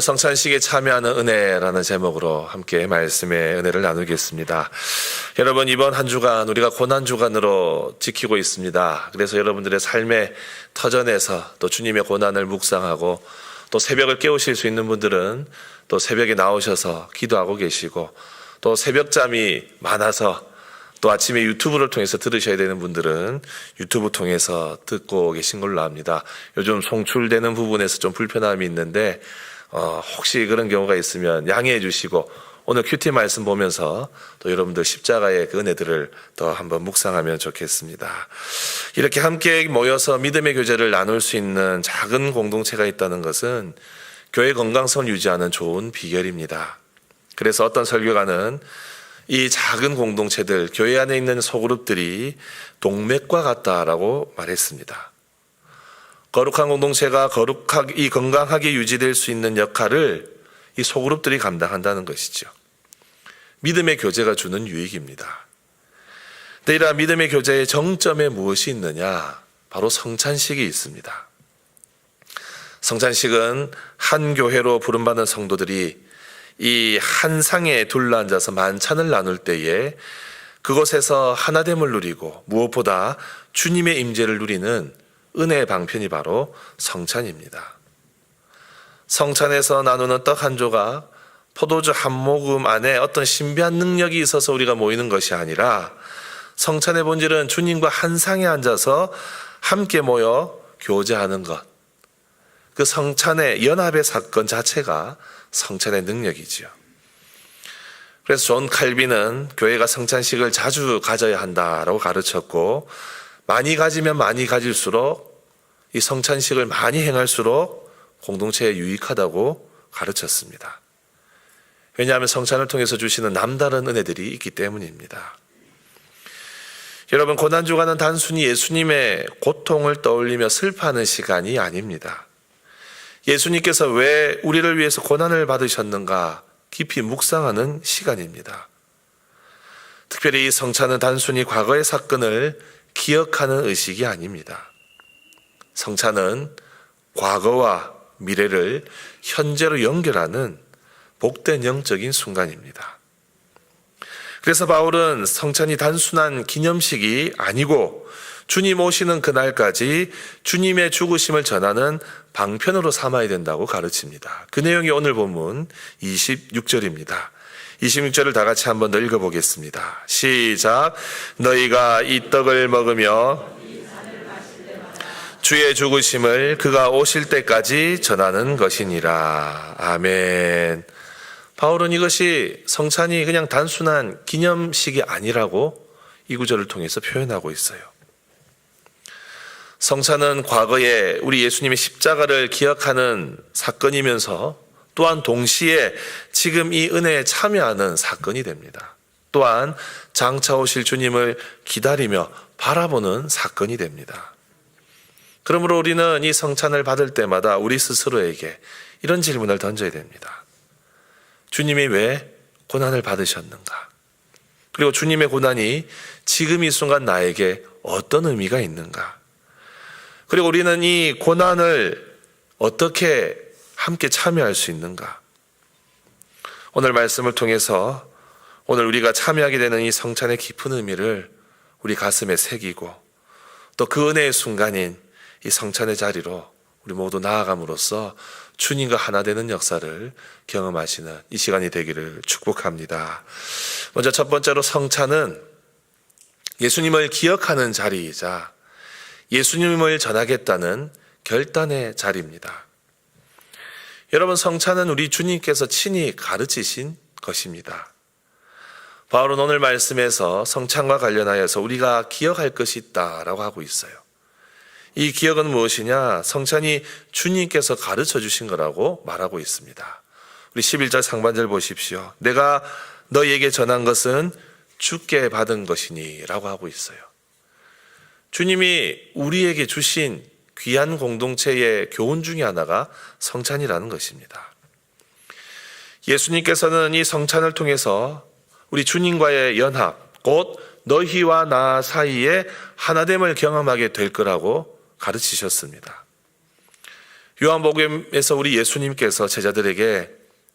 성찬식에 참여하는 은혜라는 제목으로 함께 말씀의 은혜를 나누겠습니다. 여러분, 이번 한 주간 우리가 고난주간으로 지키고 있습니다. 그래서 여러분들의 삶의 터전에서 또 주님의 고난을 묵상하고 또 새벽을 깨우실 수 있는 분들은 또 새벽에 나오셔서 기도하고 계시고, 또 새벽잠이 많아서 또 아침에 유튜브를 통해서 들으셔야 되는 분들은 유튜브 통해서 듣고 계신 걸로 압니다. 요즘 송출되는 부분에서 좀 불편함이 있는데 혹시 그런 경우가 있으면 양해해 주시고, 오늘 큐티 말씀 보면서 또 여러분들 십자가의 그 은혜들을 더 한번 묵상하면 좋겠습니다. 이렇게 함께 모여서 믿음의 교제를 나눌 수 있는 작은 공동체가 있다는 것은 교회 건강성을 유지하는 좋은 비결입니다. 그래서 어떤 설교가는 이 작은 공동체들, 교회 안에 있는 소그룹들이 동맥과 같다라고 말했습니다. 거룩한 공동체가 건강하게 유지될 수 있는 역할을 이 소그룹들이 감당한다는 것이죠. 믿음의 교제가 주는 유익입니다. 근데 이러한 믿음의 교제의 정점에 무엇이 있느냐? 바로 성찬식이 있습니다. 성찬식은 한 교회로 부름받은 성도들이 이 한 상에 둘러앉아서 만찬을 나눌 때에 그곳에서 하나됨을 누리고 무엇보다 주님의 임재를 누리는 은혜의 방편이 바로 성찬입니다. 성찬에서 나누는 떡 한 조각, 포도주 한 모금 안에 어떤 신비한 능력이 있어서 우리가 모이는 것이 아니라, 성찬의 본질은 주님과 한 상에 앉아서 함께 모여 교제하는 것, 그 성찬의 연합의 사건 자체가 성찬의 능력이지요. 그래서 존 칼빈은 교회가 성찬식을 자주 가져야 한다라고 가르쳤고, 많이 가지면 많이 가질수록, 이 성찬식을 많이 행할수록 공동체에 유익하다고 가르쳤습니다. 왜냐하면 성찬을 통해서 주시는 남다른 은혜들이 있기 때문입니다. 여러분, 고난주간은 단순히 예수님의 고통을 떠올리며 슬퍼하는 시간이 아닙니다. 예수님께서 왜 우리를 위해서 고난을 받으셨는가 깊이 묵상하는 시간입니다. 특별히 이 성찬은 단순히 과거의 사건을 기억하는 의식이 아닙니다. 성찬은 과거와 미래를 현재로 연결하는 복된 영적인 순간입니다. 그래서 바울은 성찬이 단순한 기념식이 아니고 주님 오시는 그날까지 주님의 죽으심을 전하는 방편으로 삼아야 된다고 가르칩니다. 그 내용이 오늘 본문 26절입니다. 26절을 다 같이 한번 더 읽어보겠습니다. 시작. 너희가 이 떡을 먹으며 주의 죽으심을 그가 오실 때까지 전하는 것이니라. 아멘. 바울은 이것이 성찬이 그냥 단순한 기념식이 아니라고 이 구절을 통해서 표현하고 있어요. 성찬은 과거에 우리 예수님의 십자가를 기억하는 사건이면서 또한 동시에 지금 이 은혜에 참여하는 사건이 됩니다. 또한 장차 오실 주님을 기다리며 바라보는 사건이 됩니다. 그러므로 우리는 이 성찬을 받을 때마다 우리 스스로에게 이런 질문을 던져야 됩니다. 주님이 왜 고난을 받으셨는가? 그리고 주님의 고난이 지금 이 순간 나에게 어떤 의미가 있는가? 그리고 우리는 이 고난을 어떻게 함께 참여할 수 있는가? 오늘 말씀을 통해서 오늘 우리가 참여하게 되는 이 성찬의 깊은 의미를 우리 가슴에 새기고, 또 그 은혜의 순간인 이 성찬의 자리로 우리 모두 나아감으로써 주님과 하나 되는 역사를 경험하시는 이 시간이 되기를 축복합니다. 먼저 첫 번째로, 성찬은 예수님을 기억하는 자리이자 예수님을 전하겠다는 결단의 자리입니다. 여러분, 성찬은 우리 주님께서 친히 가르치신 것입니다. 바울은 오늘 말씀에서 성찬과 관련하여서 우리가 기억할 것이 있다라고 하고 있어요. 이 기억은 무엇이냐? 성찬이 주님께서 가르쳐 주신 거라고 말하고 있습니다. 우리 11절 상반절 보십시오. 내가 너희에게 전한 것은 주께 받은 것이니 라고 하고 있어요. 주님이 우리에게 주신 귀한 공동체의 교훈 중에 하나가 성찬이라는 것입니다. 예수님께서는 이 성찬을 통해서 우리 주님과의 연합, 곧 너희와 나 사이에 하나됨을 경험하게 될 거라고 가르치셨습니다. 요한복음에서 우리 예수님께서 제자들에게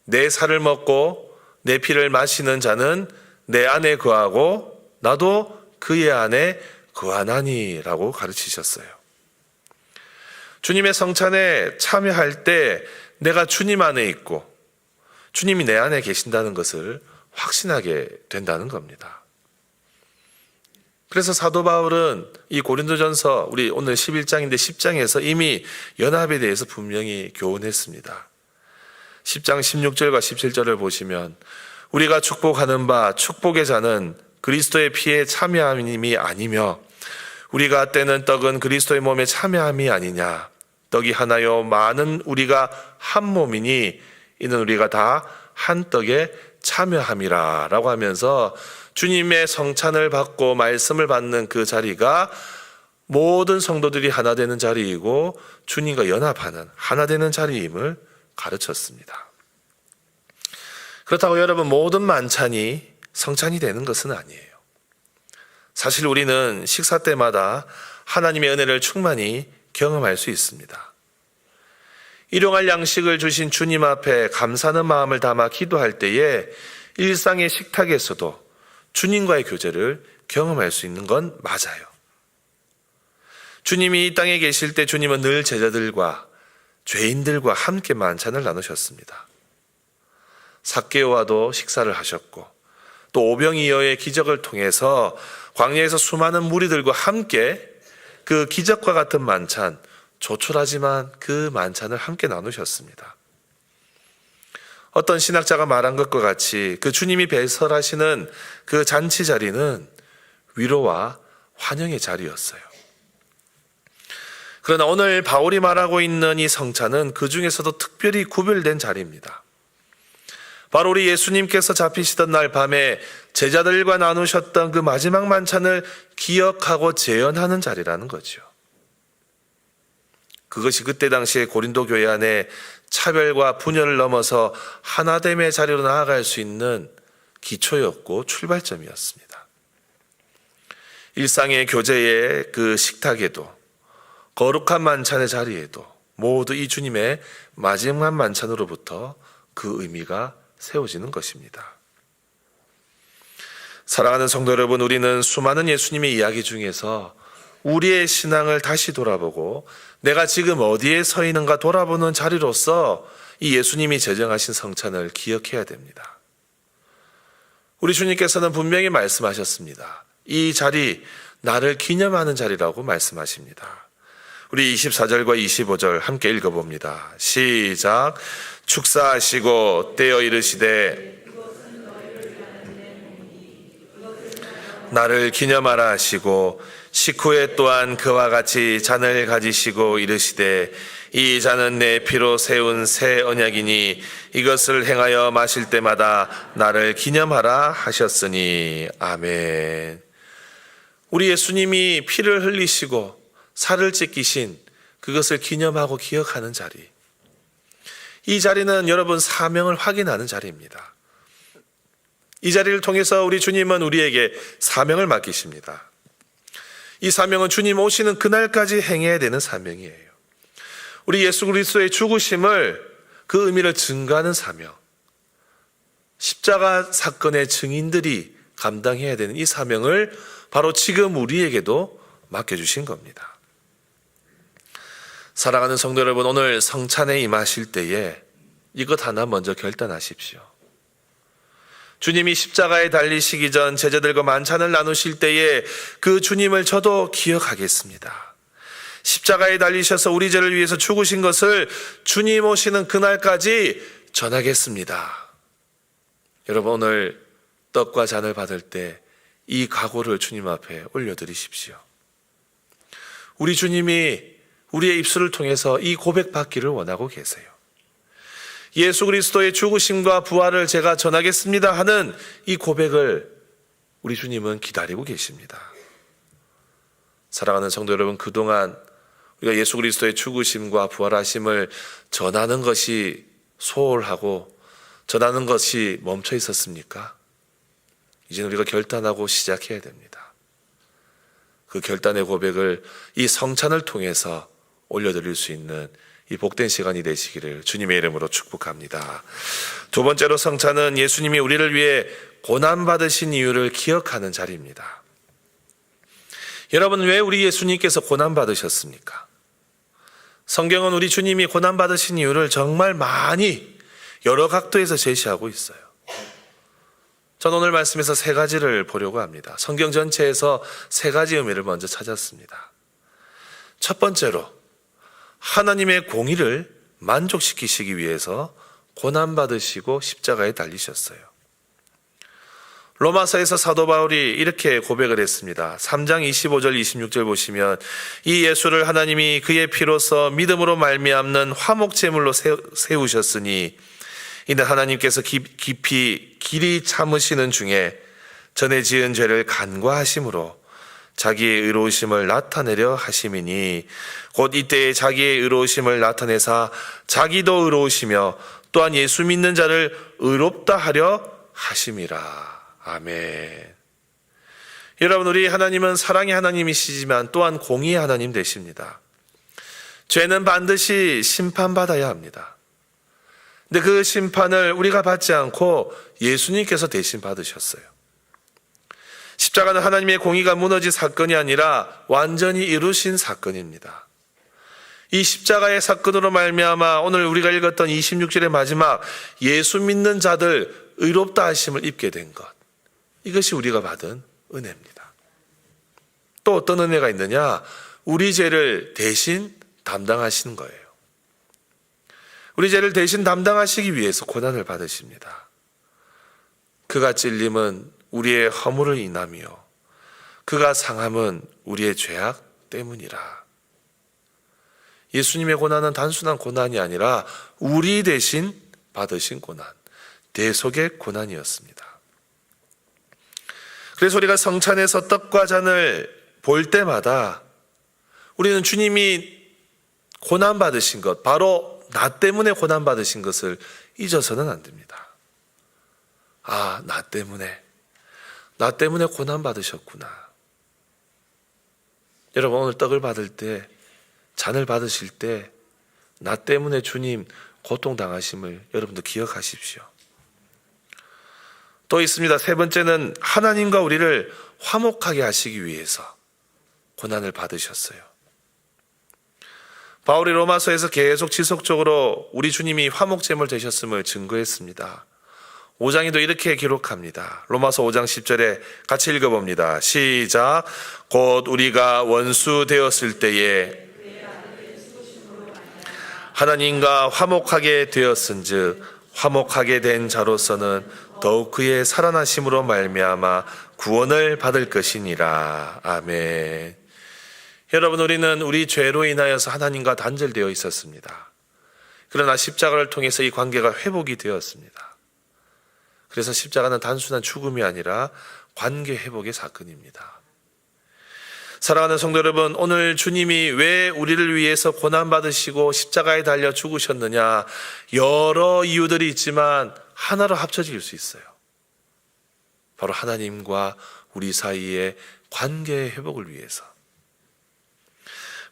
내 살을 먹고 내 피를 마시는 자는 내 안에 거하고 나도 그의 안에 거하나니라고 가르치셨어요. 주님의 성찬에 참여할 때 내가 주님 안에 있고 주님이 내 안에 계신다는 것을 확신하게 된다는 겁니다. 그래서 사도 바울은 이 고린도전서 우리 오늘 11장인데 10장에서 이미 연합에 대해서 분명히 교훈했습니다. 10장 16절과 17절을 보시면 우리가 축복하는 바 축복의 자는 그리스도의 피에 참여함이 아니며 우리가 떼는 떡은 그리스도의 몸에 참여함이 아니냐. 떡이 하나요 많은 우리가 한 몸이니 이는 우리가 다 한 떡에 참여함이라 라고 하면서 주님의 성찬을 받고 말씀을 받는 그 자리가 모든 성도들이 하나 되는 자리이고 주님과 연합하는 하나 되는 자리임을 가르쳤습니다. 그렇다고 여러분 모든 만찬이 성찬이 되는 것은 아니에요. 사실 우리는 식사 때마다 하나님의 은혜를 충만히 경험할 수 있습니다. 일용할 양식을 주신 주님 앞에 감사하는 마음을 담아 기도할 때에 일상의 식탁에서도 주님과의 교제를 경험할 수 있는 건 맞아요. 주님이 이 땅에 계실 때 주님은 늘 제자들과 죄인들과 함께 만찬을 나누셨습니다. 삭개오와도 식사를 하셨고 또 오병이어의 기적을 통해서 광야에서 수많은 무리들과 함께 그 기적과 같은 만찬, 조촐하지만 그 만찬을 함께 나누셨습니다. 어떤 신학자가 말한 것과 같이 그 주님이 배설하시는 그 잔치 자리는 위로와 환영의 자리였어요. 그러나 오늘 바울이 말하고 있는 이 성찬은 그 중에서도 특별히 구별된 자리입니다. 바로 우리 예수님께서 잡히시던 날 밤에 제자들과 나누셨던 그 마지막 만찬을 기억하고 재현하는 자리라는 거죠. 그것이 그때 당시에 고린도 교회 안에 차별과 분열을 넘어서 하나됨의 자리로 나아갈 수 있는 기초였고 출발점이었습니다. 일상의 교제의 그 식탁에도 거룩한 만찬의 자리에도 모두 이 주님의 마지막 만찬으로부터 그 의미가 세워지는 것입니다. 사랑하는 성도 여러분, 우리는 수많은 예수님의 이야기 중에서 우리의 신앙을 다시 돌아보고 내가 지금 어디에 서 있는가 돌아보는 자리로서 이 예수님이 제정하신 성찬을 기억해야 됩니다. 우리 주님께서는 분명히 말씀하셨습니다. 이 자리 나를 기념하는 자리라고 말씀하십니다. 우리 24절과 25절 함께 읽어봅니다. 시작. 축사하시고 떼어 이르시되 나를 기념하라 하시고 식후에 또한 그와 같이 잔을 가지시고 이르시되 이 잔은 내 피로 세운 새 언약이니 이것을 행하여 마실 때마다 나를 기념하라 하셨으니 아멘. 우리 예수님이 피를 흘리시고 살을 찢기신 그것을 기념하고 기억하는 자리. 이 자리는 여러분 사명을 확인하는 자리입니다. 이 자리를 통해서 우리 주님은 우리에게 사명을 맡기십니다. 이 사명은 주님 오시는 그날까지 행해야 되는 사명이에요. 우리 예수 그리스도의 죽으심을 그 의미를 증거하는 사명, 십자가 사건의 증인들이 감당해야 되는 이 사명을 바로 지금 우리에게도 맡겨주신 겁니다. 사랑하는 성도 여러분, 오늘 성찬에 임하실 때에 이것 하나 먼저 결단하십시오. 주님이 십자가에 달리시기 전 제자들과 만찬을 나누실 때에 그 주님을 저도 기억하겠습니다. 십자가에 달리셔서 우리 죄를 위해서 죽으신 것을 주님 오시는 그날까지 전하겠습니다. 여러분, 오늘 떡과 잔을 받을 때 이 각오를 주님 앞에 올려드리십시오. 우리 주님이 우리의 입술을 통해서 이 고백받기를 원하고 계세요. 예수 그리스도의 죽으심과 부활을 제가 전하겠습니다 하는 이 고백을 우리 주님은 기다리고 계십니다. 사랑하는 성도 여러분, 그동안 우리가 예수 그리스도의 죽으심과 부활하심을 전하는 것이 소홀하고 전하는 것이 멈춰 있었습니까? 이제는 우리가 결단하고 시작해야 됩니다. 그 결단의 고백을 이 성찬을 통해서 올려드릴 수 있는 이 복된 시간이 되시기를 주님의 이름으로 축복합니다. 두 번째로 성찬은 예수님이 우리를 위해 고난받으신 이유를 기억하는 자리입니다. 여러분, 왜 우리 예수님께서 고난받으셨습니까? 성경은 우리 주님이 고난받으신 이유를 정말 많이 여러 각도에서 제시하고 있어요. 저는 오늘 말씀에서 세 가지를 보려고 합니다. 성경 전체에서 세 가지 의미를 먼저 찾았습니다. 첫 번째로, 하나님의 공의를 만족시키시기 위해서 고난받으시고 십자가에 달리셨어요. 로마서에서 사도 바울이 이렇게 고백을 했습니다. 3장 25절 26절 보시면 이 예수를 하나님이 그의 피로서 믿음으로 말미암는 화목제물로 세우셨으니 이는 하나님께서 깊이 길이 참으시는 중에 전에 지은 죄를 간과하심으로 자기의 의로우심을 나타내려 하심이니 곧 이때에 자기의 의로우심을 나타내사 자기도 의로우시며 또한 예수 믿는 자를 의롭다 하려 하심이라. 아멘. 여러분, 우리 하나님은 사랑의 하나님이시지만 또한 공의의 하나님 되십니다. 죄는 반드시 심판받아야 합니다. 근데 그 심판을 우리가 받지 않고 예수님께서 대신 받으셨어요. 십자가는 하나님의 공의가 무너진 사건이 아니라 완전히 이루신 사건입니다. 이 십자가의 사건으로 말미암아 오늘 우리가 읽었던 26절의 마지막 예수 믿는 자들 의롭다 하심을 입게 된 것, 이것이 우리가 받은 은혜입니다. 또 어떤 은혜가 있느냐? 우리 죄를 대신 담당하시는 거예요. 우리 죄를 대신 담당하시기 위해서 고난을 받으십니다. 그가 찔림은 우리의 허물을 인하며 그가 상함은 우리의 죄악 때문이라. 예수님의 고난은 단순한 고난이 아니라 우리 대신 받으신 고난, 대속의 고난이었습니다. 그래서 우리가 성찬에서 떡과 잔을 볼 때마다 우리는 주님이 고난받으신 것, 바로 나 때문에 고난받으신 것을 잊어서는 안 됩니다. 아, 나 때문에 고난받으셨구나. 여러분, 오늘 떡을 받을 때, 잔을 받으실 때 나 때문에 주님 고통당하심을 여러분도 기억하십시오. 또 있습니다. 세 번째는 하나님과 우리를 화목하게 하시기 위해서 고난을 받으셨어요. 바울이 로마서에서 계속 지속적으로 우리 주님이 화목제물 되셨음을 증거했습니다. 5장에도 이렇게 기록합니다. 로마서 5장 10절에 같이 읽어봅니다. 시작. 곧 우리가 원수 되었을 때에 하나님과 화목하게 되었은즉 화목하게 된 자로서는 더욱 그의 살아나심으로 말미암아 구원을 받을 것이니라. 아멘. 여러분, 우리는 우리 죄로 인하여서 하나님과 단절되어 있었습니다. 그러나 십자가를 통해서 이 관계가 회복이 되었습니다. 그래서 십자가는 단순한 죽음이 아니라 관계 회복의 사건입니다. 사랑하는 성도 여러분, 오늘 주님이 왜 우리를 위해서 고난받으시고 십자가에 달려 죽으셨느냐, 여러 이유들이 있지만 하나로 합쳐질 수 있어요. 바로 하나님과 우리 사이의 관계의 회복을 위해서,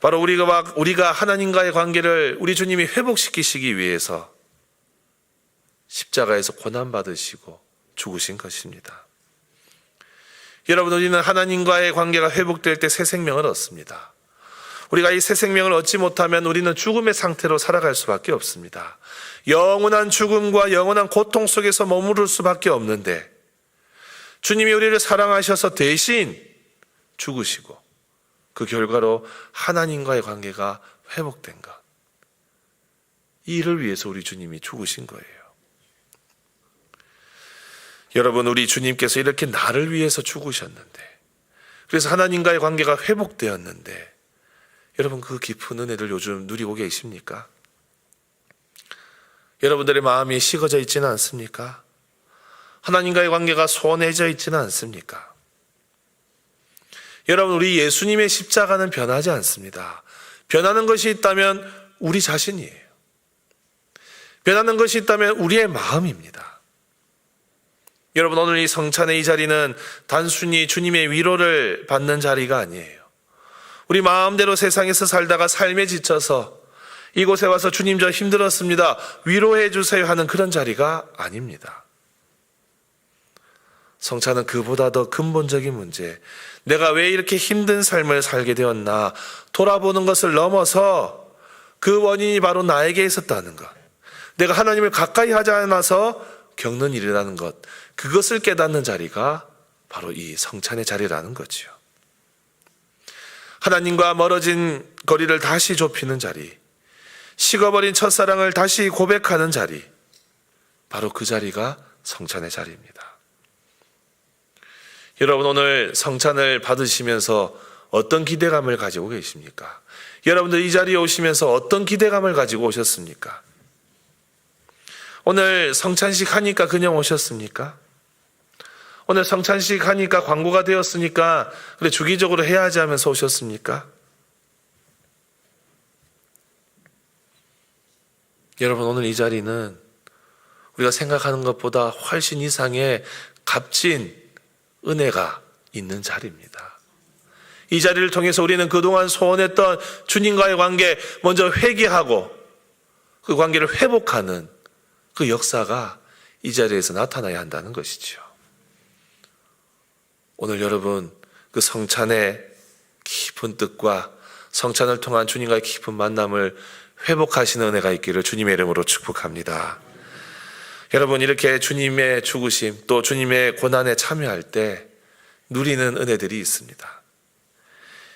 바로 우리가 하나님과의 관계를 우리 주님이 회복시키시기 위해서 십자가에서 고난받으시고 죽으신 것입니다. 여러분, 우리는 하나님과의 관계가 회복될 때 새 생명을 얻습니다. 우리가 이 새 생명을 얻지 못하면 우리는 죽음의 상태로 살아갈 수밖에 없습니다. 영원한 죽음과 영원한 고통 속에서 머무를 수밖에 없는데, 주님이 우리를 사랑하셔서 대신 죽으시고 그 결과로 하나님과의 관계가 회복된 것, 이 일을 위해서 우리 주님이 죽으신 거예요. 여러분, 우리 주님께서 이렇게 나를 위해서 죽으셨는데, 그래서 하나님과의 관계가 회복되었는데, 여러분, 그 깊은 은혜를 요즘 누리고 계십니까? 여러분들의 마음이 식어져 있지는 않습니까? 하나님과의 관계가 소원해져 있지는 않습니까? 여러분, 우리 예수님의 십자가는 변하지 않습니다. 변하는 것이 있다면 우리 자신이에요. 변하는 것이 있다면 우리의 마음입니다. 여러분, 오늘 이 성찬의 이 자리는 단순히 주님의 위로를 받는 자리가 아니에요. 우리 마음대로 세상에서 살다가 삶에 지쳐서 이곳에 와서 주님 저 힘들었습니다, 위로해 주세요 하는 그런 자리가 아닙니다. 성찬은 그보다 더 근본적인 문제, 내가 왜 이렇게 힘든 삶을 살게 되었나 돌아보는 것을 넘어서 그 원인이 바로 나에게 있었다는 것, 내가 하나님을 가까이 하지 않아서 겪는 일이라는 것, 그것을 깨닫는 자리가 바로 이 성찬의 자리라는 거지요. 하나님과 멀어진 거리를 다시 좁히는 자리, 식어버린 첫사랑을 다시 고백하는 자리, 바로 그 자리가 성찬의 자리입니다. 여러분, 오늘 성찬을 받으시면서 어떤 기대감을 가지고 계십니까? 여러분들 이 자리에 오시면서 어떤 기대감을 가지고 오셨습니까? 오늘 성찬식 하니까 그냥 오셨습니까? 오늘 성찬식 하니까 광고가 되었으니까 그래 주기적으로 해야지 하면서 오셨습니까? 여러분, 오늘 이 자리는 우리가 생각하는 것보다 훨씬 이상의 값진 은혜가 있는 자리입니다. 이 자리를 통해서 우리는 그동안 소원했던 주님과의 관계 먼저 회개하고 그 관계를 회복하는 그 역사가 이 자리에서 나타나야 한다는 것이죠. 오늘 여러분, 그 성찬의 깊은 뜻과 성찬을 통한 주님과의 깊은 만남을 회복하시는 은혜가 있기를 주님의 이름으로 축복합니다. 여러분, 이렇게 주님의 죽으심 또 주님의 고난에 참여할 때 누리는 은혜들이 있습니다.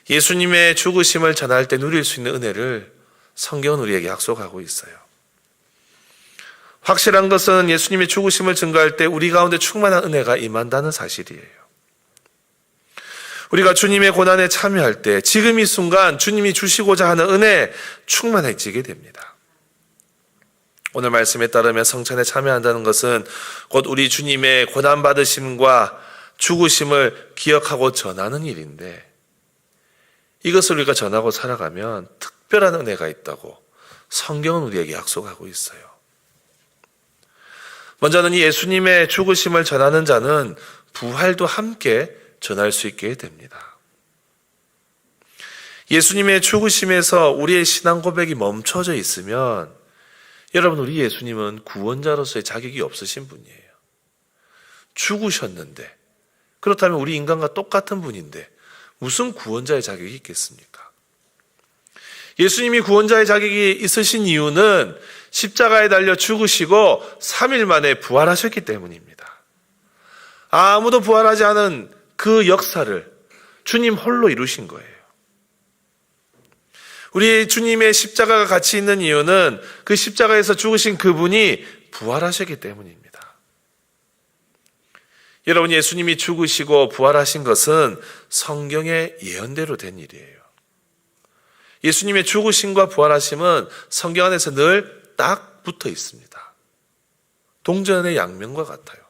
예수님의 죽으심을 전할 때 누릴 수 있는 은혜를 성경은 우리에게 약속하고 있어요. 확실한 것은 예수님의 죽으심을 증거할 때 우리 가운데 충만한 은혜가 임한다는 사실이에요. 우리가 주님의 고난에 참여할 때 지금 이 순간 주님이 주시고자 하는 은혜 충만해지게 됩니다. 오늘 말씀에 따르면 성찬에 참여한다는 것은 곧 우리 주님의 고난받으심과 죽으심을 기억하고 전하는 일인데, 이것을 우리가 전하고 살아가면 특별한 은혜가 있다고 성경은 우리에게 약속하고 있어요. 먼저는 이 예수님의 죽으심을 전하는 자는 부활도 함께 전할 수 있게 됩니다. 예수님의 죽으심에서 우리의 신앙 고백이 멈춰져 있으면 여러분, 우리 예수님은 구원자로서의 자격이 없으신 분이에요. 죽으셨는데, 그렇다면 우리 인간과 똑같은 분인데 무슨 구원자의 자격이 있겠습니까? 예수님이 구원자의 자격이 있으신 이유는 십자가에 달려 죽으시고 3일 만에 부활하셨기 때문입니다. 아무도 부활하지 않은 그 역사를 주님 홀로 이루신 거예요. 우리 주님의 십자가가 같이 있는 이유는 그 십자가에서 죽으신 그분이 부활하셨기 때문입니다. 여러분, 예수님이 죽으시고 부활하신 것은 성경의 예언대로 된 일이에요. 예수님의 죽으심과 부활하심은 성경 안에서 늘 딱 붙어 있습니다. 동전의 양면과 같아요.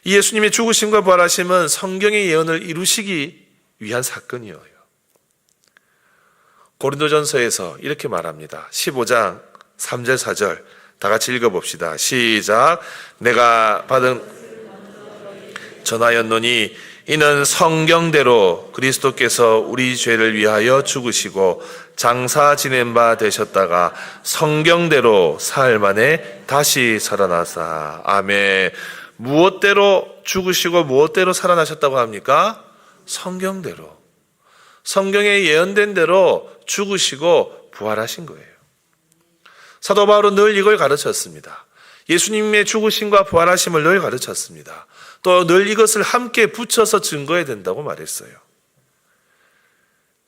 이 예수님의 죽으심과 부활하심은 성경의 예언을 이루시기 위한 사건이에요. 고린도전서에서 이렇게 말합니다. 15장 3절 4절 다 같이 읽어봅시다. 시작. 내가 받은 전하였노니 이는 성경대로 그리스도께서 우리 죄를 위하여 죽으시고 장사 지낸 바 되셨다가 성경대로 사흘 만에 다시 살아나사. 아멘. 무엇대로 죽으시고 무엇대로 살아나셨다고 합니까? 성경대로. 성경에 예언된 대로 죽으시고 부활하신 거예요. 사도 바울은 늘 이걸 가르쳤습니다. 예수님의 죽으심과 부활하심을 늘 가르쳤습니다. 또 늘 이것을 함께 붙여서 증거해야 된다고 말했어요.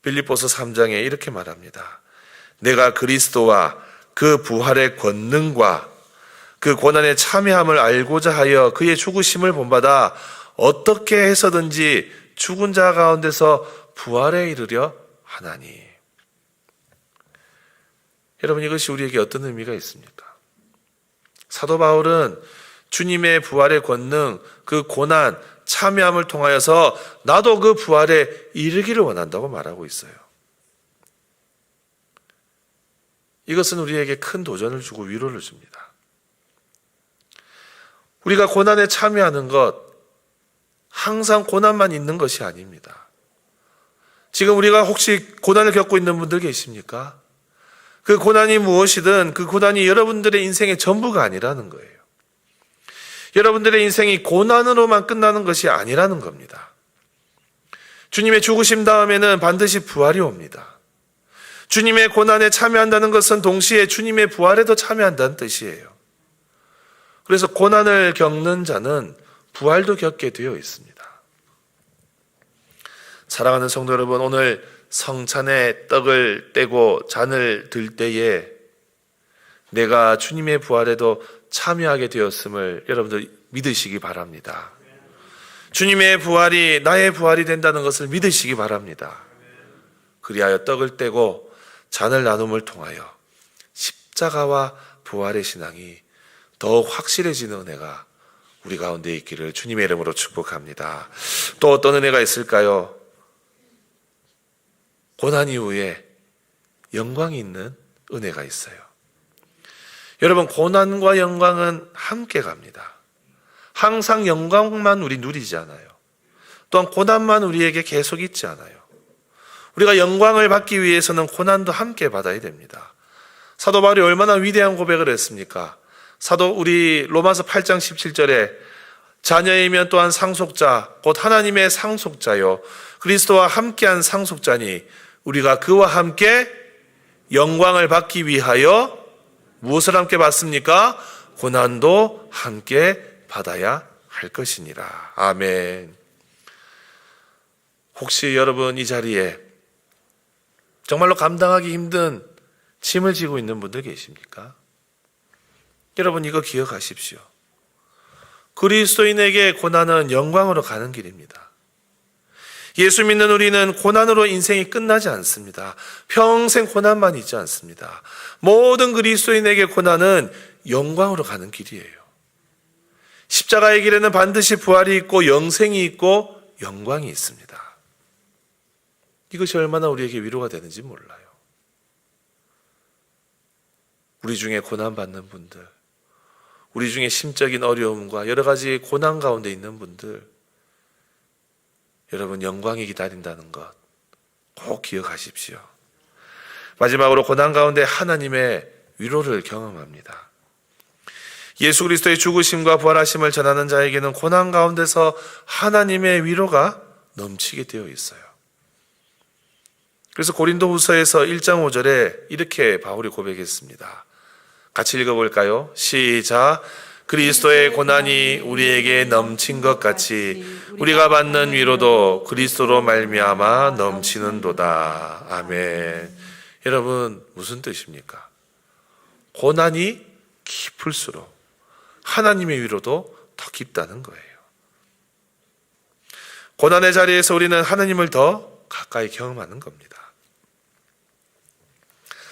빌립보서 3장에 이렇게 말합니다. 내가 그리스도와 그 부활의 권능과 그 고난의 참여함을 알고자 하여 그의 죽으심을 본받아 어떻게 해서든지 죽은 자 가운데서 부활에 이르려 하나니. 여러분, 이것이 우리에게 어떤 의미가 있습니까? 사도 바울은 주님의 부활의 권능, 그 고난, 참여함을 통하여서 나도 그 부활에 이르기를 원한다고 말하고 있어요. 이것은 우리에게 큰 도전을 주고 위로를 줍니다. 우리가 고난에 참여하는 것, 항상 고난만 있는 것이 아닙니다. 지금 우리가 혹시 고난을 겪고 있는 분들 계십니까? 그 고난이 무엇이든 그 고난이 여러분들의 인생의 전부가 아니라는 거예요. 여러분들의 인생이 고난으로만 끝나는 것이 아니라는 겁니다. 주님의 죽으심 다음에는 반드시 부활이 옵니다. 주님의 고난에 참여한다는 것은 동시에 주님의 부활에도 참여한다는 뜻이에요. 그래서 고난을 겪는 자는 부활도 겪게 되어 있습니다. 사랑하는 성도 여러분, 오늘 성찬의 떡을 떼고 잔을 들 때에 내가 주님의 부활에도 참여하게 되었음을 여러분들 믿으시기 바랍니다. 주님의 부활이 나의 부활이 된다는 것을 믿으시기 바랍니다. 그리하여 떡을 떼고 잔을 나눔을 통하여 십자가와 부활의 신앙이 더욱 확실해지는 은혜가 우리 가운데 있기를 주님의 이름으로 축복합니다. 또 어떤 은혜가 있을까요? 고난 이후에 영광이 있는 은혜가 있어요. 여러분, 고난과 영광은 함께 갑니다. 항상 영광만 우리 누리지 않아요. 또한 고난만 우리에게 계속 있지 않아요. 우리가 영광을 받기 위해서는 고난도 함께 받아야 됩니다. 사도 바울이 얼마나 위대한 고백을 했습니까? 우리 로마서 8장 17절에 자녀이면 또한 상속자, 곧 하나님의 상속자요 그리스도와 함께한 상속자니 우리가 그와 함께 영광을 받기 위하여 무엇을 함께 받습니까? 고난도 함께 받아야 할 것이니라. 아멘. 혹시 여러분 이 자리에 정말로 감당하기 힘든 짐을 지고 있는 분들 계십니까? 여러분 이거 기억하십시오. 그리스도인에게 고난은 영광으로 가는 길입니다. 예수 믿는 우리는 고난으로 인생이 끝나지 않습니다. 평생 고난만 있지 않습니다. 모든 그리스도인에게 고난은 영광으로 가는 길이에요. 십자가의 길에는 반드시 부활이 있고 영생이 있고 영광이 있습니다. 이것이 얼마나 우리에게 위로가 되는지 몰라요. 우리 중에 고난받는 분들, 우리 중에 심적인 어려움과 여러 가지 고난 가운데 있는 분들, 여러분 영광이 기다린다는 것 꼭 기억하십시오. 마지막으로 고난 가운데 하나님의 위로를 경험합니다. 예수 그리스도의 죽으심과 부활하심을 전하는 자에게는 고난 가운데서 하나님의 위로가 넘치게 되어 있어요. 그래서 고린도후서에서 1장 5절에 이렇게 바울이 고백했습니다. 같이 읽어볼까요? 시작. 그리스도의 고난이 우리에게 넘친 것 같이 우리가 받는 위로도 그리스도로 말미암아 넘치는도다. 아멘. 여러분 무슨 뜻입니까? 고난이 깊을수록 하나님의 위로도 더 깊다는 거예요. 고난의 자리에서 우리는 하나님을 더 가까이 경험하는 겁니다.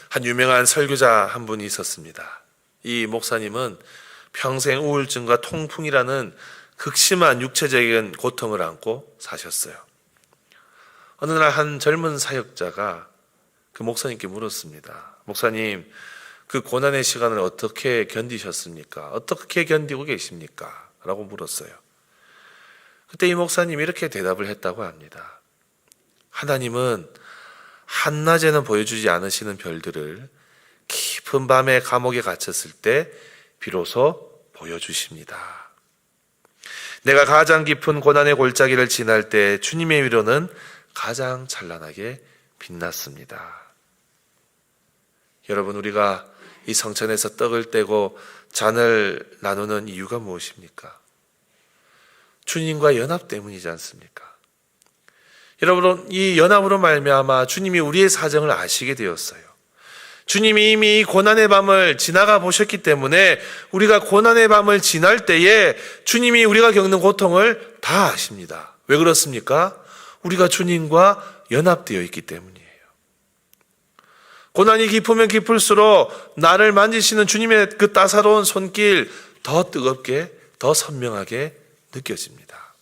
한 유명한 설교자 한 분이 있었습니다. 이 목사님은 평생 우울증과 통풍이라는 극심한 육체적인 고통을 안고 사셨어요. 어느 날 한 젊은 사역자가 그 목사님께 물었습니다. 목사님, 그 고난의 시간을 어떻게 견디셨습니까? 어떻게 견디고 계십니까? 라고 물었어요. 그때 이 목사님이 이렇게 대답을 했다고 합니다. 하나님은 한낮에는 보여주지 않으시는 별들을 깊은 밤에 감옥에 갇혔을 때 비로소 보여주십니다. 내가 가장 깊은 고난의 골짜기를 지날 때 주님의 위로는 가장 찬란하게 빛났습니다. 여러분, 우리가 이 성찬에서 떡을 떼고 잔을 나누는 이유가 무엇입니까? 주님과 연합 때문이지 않습니까? 여러분, 이 연합으로 말미암아 주님이 우리의 사정을 아시게 되었어요. 주님이 이미 이 고난의 밤을 지나가 보셨기 때문에 우리가 고난의 밤을 지날 때에 주님이 우리가 겪는 고통을 다 아십니다. 왜 그렇습니까? 우리가 주님과 연합되어 있기 때문이에요. 고난이 깊으면 깊을수록 나를 만지시는 주님의 그 따사로운 손길 더 뜨겁게, 더 선명하게 느껴집니다.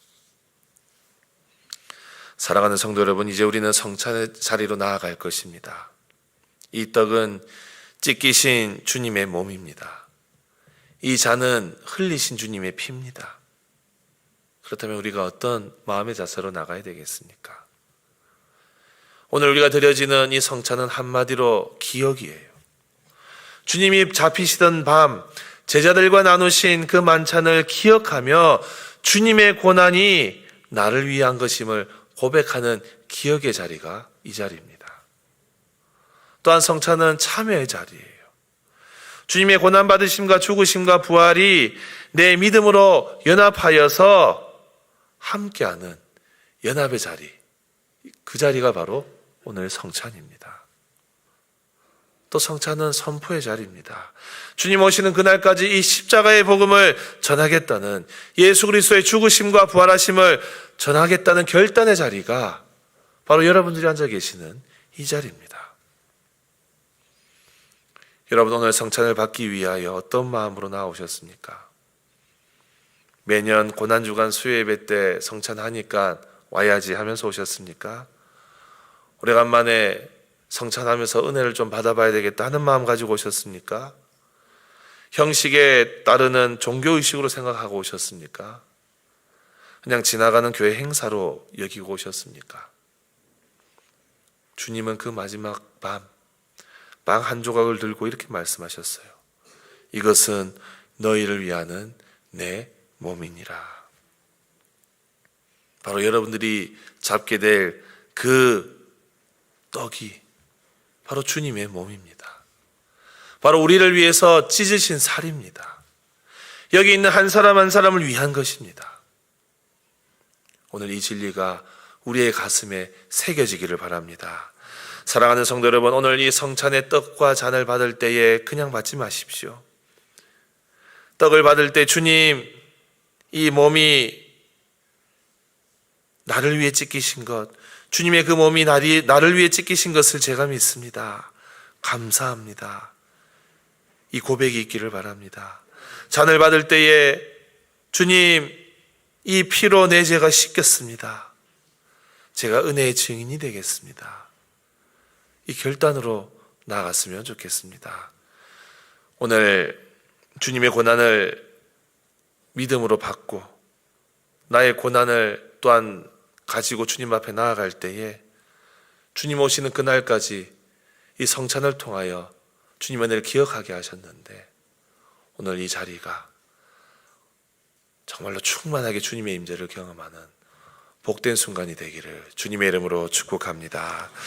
사랑하는 성도 여러분, 이제 우리는 성찬의 자리로 나아갈 것입니다. 이 떡은 찢기신 주님의 몸입니다. 이 잔은 흘리신 주님의 피입니다. 그렇다면 우리가 어떤 마음의 자세로 나가야 되겠습니까? 오늘 우리가 드려지는 이 성찬은 한마디로 기억이에요. 주님이 잡히시던 밤 제자들과 나누신 그 만찬을 기억하며 주님의 고난이 나를 위한 것임을 고백하는 기억의 자리가 이 자리입니다. 또한 성찬은 참여의 자리예요. 주님의 고난받으심과 죽으심과 부활이 내 믿음으로 연합하여서 함께하는 연합의 자리, 그 자리가 바로 오늘 성찬입니다. 또 성찬은 선포의 자리입니다. 주님 오시는 그날까지 이 십자가의 복음을 전하겠다는, 예수 그리스도의 죽으심과 부활하심을 전하겠다는 결단의 자리가 바로 여러분들이 앉아 계시는 이 자리입니다. 여러분, 오늘 성찬을 받기 위하여 어떤 마음으로 나오셨습니까? 매년 고난주간 수요예배 때 성찬하니까 와야지 하면서 오셨습니까? 오래간만에 성찬하면서 은혜를 좀 받아봐야 되겠다 하는 마음 가지고 오셨습니까? 형식에 따르는 종교의식으로 생각하고 오셨습니까? 그냥 지나가는 교회 행사로 여기고 오셨습니까? 주님은 그 마지막 밤, 빵 한 조각을 들고 이렇게 말씀하셨어요. 이것은 너희를 위하는 내 몸이니라. 바로 여러분들이 잡게 될 그 떡이 바로 주님의 몸입니다. 바로 우리를 위해서 찢으신 살입니다. 여기 있는 한 사람 한 사람을 위한 것입니다. 오늘 이 진리가 우리의 가슴에 새겨지기를 바랍니다. 사랑하는 성도 여러분, 오늘 이 성찬의 떡과 잔을 받을 때에 그냥 받지 마십시오. 떡을 받을 때 주님, 이 몸이 나를 위해 찢기신 것, 주님의 그 몸이 나를 위해 찢기신 것을 제가 믿습니다. 감사합니다. 이 고백이 있기를 바랍니다. 잔을 받을 때에 주님, 이 피로 내 죄가 씻겼습니다. 제가 은혜의 증인이 되겠습니다. 이 결단으로 나아갔으면 좋겠습니다. 오늘 주님의 고난을 믿음으로 받고 나의 고난을 또한 가지고 주님 앞에 나아갈 때에 주님 오시는 그날까지 이 성찬을 통하여 주님의 은혜를 기억하게 하셨는데, 오늘 이 자리가 정말로 충만하게 주님의 임재를 경험하는 복된 순간이 되기를 주님의 이름으로 축복합니다.